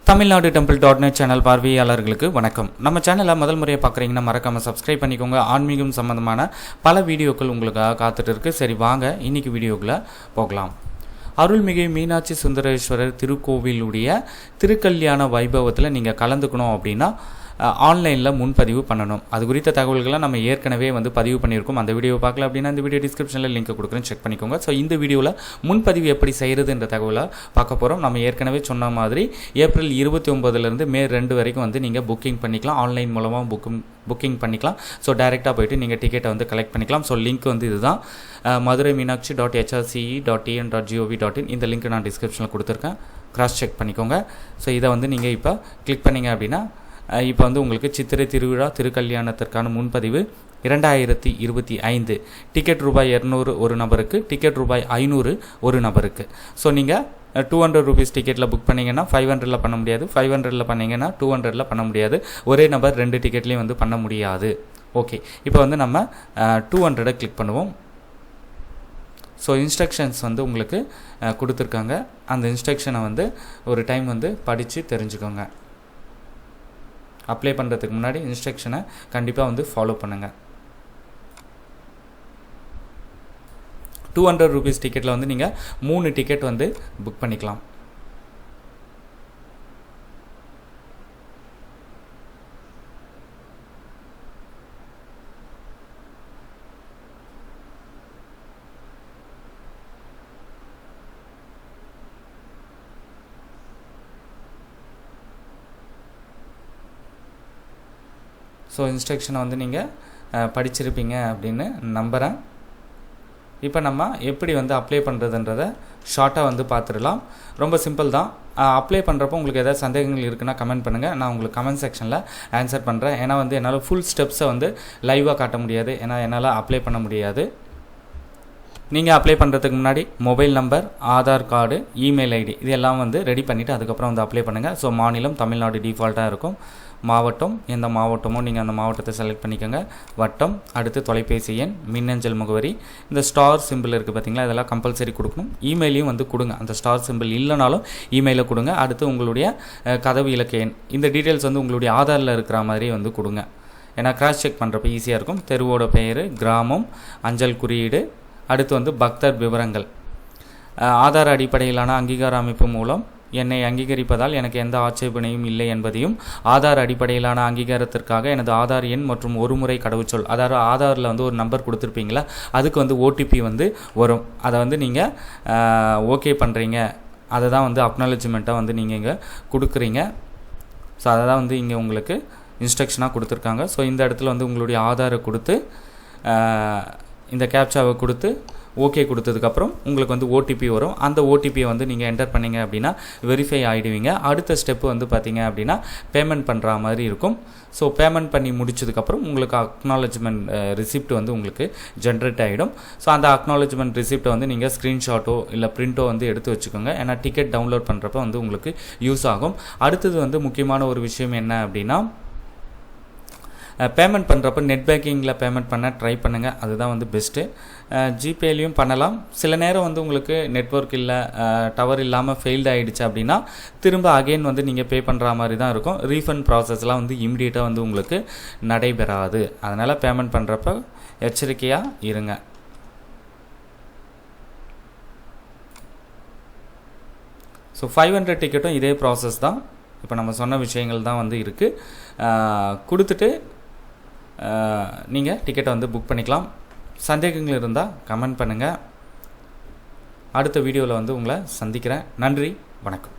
Tamil Nadu டெம்பிள்.net channel பார்வையாளர்களுக்கு வணக்கம். நம்ம சேனலை முதல் முறையை பார்க்குறீங்கன்னா மறக்காமல் சப்ஸ்கிரைப் பண்ணிக்கோங்க. ஆன்மீகம் சம்பந்தமான பல வீடியோக்கள் உங்களுக்காக காத்துட்டு இருக்கு. சரி வாங்க இன்னைக்கு வீடியோக்குள்ளே போகலாம். அருள்மிகு மீனாட்சி சுந்தரேஸ்வரர் திருக்கோவிலுடைய திருக்கல்யாண வைபவத்தில் நீங்கள் கலந்துக்கணும் அப்படின்னா ஆன்லைனில் முன்பதிவு பண்ணணும். அது குறித்த தகவல்களை நம்ம ஏற்கனவே பதிவு பண்ணியிருக்கோம். அந்த வீடியோ பார்க்கல அப்படின்னா இந்த வீடியோ டிஸ்கிரிப்ஷனில் லிங்க் கொடுக்குறேன், செக் பண்ணிக்கோங்க. ஸோ இந்த வீடியோவில் முன்பதிவு எப்படி செய்கிறதுன்ற தகவலை பார்க்க போகிறோம். நம்ம ஏற்கனவே சொன்ன மாதிரி ஏப்ரல் 29 மே 2 வரைக்கும் நீங்கள் புக்கிங் பண்ணிக்கலாம். ஆன்லைன் மூலமாக புக்கிங் பண்ணிக்கலாம். ஸோ டைரெக்டாக போய்ட்டு நீங்கள் டிக்கெட்டை கலெக்ட் பண்ணிக்கலாம். ஸோ லிங்க் இதுதான் madurai.meenakshi.hrce.in.gov.in. இந்த லிங்க் நான் டிஸ்கிரிப்ஷனில் கொடுத்துருக்கேன், கிராஸ் செக் பண்ணிக்கோங்க. ஸோ இதை நீங்கள் இப்போ கிளிக் பண்ணிங்க அப்படின்னா இப்போ உங்களுக்கு சித்திரை திருவிழா திருக்கல்யாணத்திற்கான முன்பதிவு 2025 டிக்கெட் ரூபாய் 200 ஒரு நபருக்கு, டிக்கெட் ரூபாய் 500 ஒரு நபருக்கு. ஸோ நீங்கள் 200 ரூபீஸ் டிக்கெட்டில் புக் பண்ணிங்கன்னா 500 பண்ண முடியாது, 500 பண்ணிங்கன்னா 200 பண்ண முடியாது. ஒரே நபர் 2 டிக்கெட்லேயும் பண்ண முடியாது. ஓகே, இப்போ நம்ம 200 கிளிக் பண்ணுவோம். ஸோ இன்ஸ்ட்ரக்ஷன்ஸ் உங்களுக்கு கொடுத்துருக்காங்க. அந்த இன்ஸ்ட்ரக்ஷனை ஒரு டைம் படித்து தெரிஞ்சுக்கோங்க. அப்ளை பண்ணுறதுக்கு முன்னாடி இன்ஸ்ட்ரக்ஷனை கண்டிப்பாக ஃபாலோ பண்ணுங்கள். 200 ரூபீஸ் டிக்கெட்டில் நீங்கள் 3 டிக்கெட் புக் பண்ணிக்கலாம். ஸோ இன்ஸ்ட்ரக்ஷனை நீங்கள் படிச்சிருப்பீங்க அப்படின்னு நம்புகிறேன். இப்போ நம்ம எப்படி அப்ளை பண்ணுறதுன்றதை ஷார்ட்டாக பார்த்துடலாம். ரொம்ப சிம்பிள் தான். அப்ளை பண்ணுறப்போ உங்களுக்கு ஏதாவது சந்தேகங்கள் இருக்குன்னா கமெண்ட் பண்ணுங்கள். நான் உங்களுக்கு கமெண்ட் செக்ஷனில் ஆன்சர் பண்ணுறேன். ஏன்னா என்னால் ஃபுல் ஸ்டெப்ஸை லைவாக காட்ட முடியாது, ஏன்னா என்னால் அப்ளை பண்ண முடியாது. நீங்கள் அப்ளை பண்ணுறதுக்கு முன்னாடி mobile number, Aadhaar card, email ID இது எல்லாம் ரெடி பண்ணிவிட்டு அதுக்கப்புறம் அப்ளை பண்ணுங்கள். ஸோ மாநிலம் தமிழ்நாடு டிஃபால்ட்டாக இருக்கும். மாவட்டம் எந்த மாவட்டமோ நீங்கள் அந்த மாவட்டத்தை செலக்ட் பண்ணிக்கோங்க. வட்டம், அடுத்து தொலைபேசி எண், மின்னஞ்சல் முகவரி, இந்த ஸ்டார் சிம்பிள் இருக்குது பார்த்தீங்களா, இதெல்லாம் கம்பல்சரி கொடுக்கணும். இமெயிலையும் கொடுங்க. அந்த ஸ்டார் சிம்பிள் இல்லைனாலும் இமெயிலில் கொடுங்க. அடுத்து உங்களுடைய கதவு இலக்க எண், இந்த டீட்டெயில்ஸ் உங்களுடைய ஆதாரில் இருக்கிற மாதிரி கொடுங்க. ஏன்னா கிராஸ் செக் பண்ணுறப்ப ஈஸியாக இருக்கும். தெருவோட பெயர், கிராமம், அஞ்சல் குறியீடு, அடுத்து பக்தர் விவரங்கள். ஆதார அடிப்படையிலான அங்கீகார அமைப்பு மூலம் என்னை அங்கீகரிப்பதால் எனக்கு எந்த ஆட்சேபனையும் இல்லை என்பதையும், ஆதார் அடிப்படையிலான அங்கீகாரத்திற்காக எனது ஆதார் எண் மற்றும் ஒரு முறை கடவுச்சொல், அதாவது ஆதாரில் ஒரு நம்பர் கொடுத்துருப்பீங்களா, அதுக்கு ஓடிபி வரும். அதை நீங்கள் ஓகே பண்ணுறீங்க. அதை தான் அக்னாலஜ்மெண்ட்டாக நீங்கள் இங்கே கொடுக்குறீங்க. ஸோ அதை தான் இங்கே உங்களுக்கு இன்ஸ்ட்ரக்ஷனாக கொடுத்துருக்காங்க. ஸோ இந்த இடத்துல உங்களுடைய ஆதாரை கொடுத்து இந்த கேப்சாவை கொடுத்து ஓகே கொடுத்ததுக்கப்புறம் உங்களுக்கு ஓடிபி வரும். அந்த ஓடிபியை நீங்கள் என்டர் பண்ணிங்க அப்படின்னா வெரிஃபை ஆகிடுவீங்க. அடுத்த ஸ்டெப்பு பார்த்தீங்க அப்படின்னா பேமெண்ட் பண்ணுற மாதிரி இருக்கும். ஸோ பேமெண்ட் பண்ணி முடிச்சதுக்கப்புறம் உங்களுக்கு அக்னாலஜ்மெண்ட் ரிசிப்ட் உங்களுக்கு ஜென்ரேட் ஆகிடும். ஸோ அந்த அக்னாலஜ்மெண்ட் ரிசிப்ட்டை நீங்கள் ஸ்க்ரீன்ஷாட்டோ இல்லை பிரிண்ட்டோ எடுத்து வச்சுக்கோங்க. ஏன்னா டிக்கெட் டவுன்லோட் பண்ணுறப்ப உங்களுக்கு யூஸ் ஆகும். அடுத்தது முக்கியமான ஒரு விஷயம் என்ன அப்படின்னா, பேமெண்ட் பண்ணுறப்ப நெட் பேங்கிங்கில் பேமெண்ட் பண்ண ட்ரை பண்ணுங்கள். அதுதான் பெஸ்ட்டு. ஜிபேலையும் பண்ணலாம். சில நேரம் உங்களுக்கு நெட்வொர்க் இல்லை, டவர் இல்லாமல் ஃபெயில்டு ஆகிடுச்சு அப்படின்னா திரும்ப அகெயின் நீங்கள் பே பண்ணுற மாதிரி தான் இருக்கும். ரீஃபண்ட் ப்ராசஸ்லாம் இமிடியேட்டாக உங்களுக்கு நடைபெறாது. அதனால் பேமெண்ட் பண்ணுறப்ப எச்சரிக்கையாக இருங்க. ஸோ 500 டிக்கெட்டும் இதே ப்ராசஸ் தான். இப்போ நம்ம சொன்ன விஷயங்கள் தான் இருக்குது. கொடுத்துட்டு நீங்கள் டிக்கெட்டை புக் பண்ணிக்கலாம். சந்தேகங்கள் இருந்தால் கமெண்ட் பண்ணுங்கள். அடுத்த வீடியோவில் உங்களை சந்திக்கிறேன். நன்றி, வணக்கம்.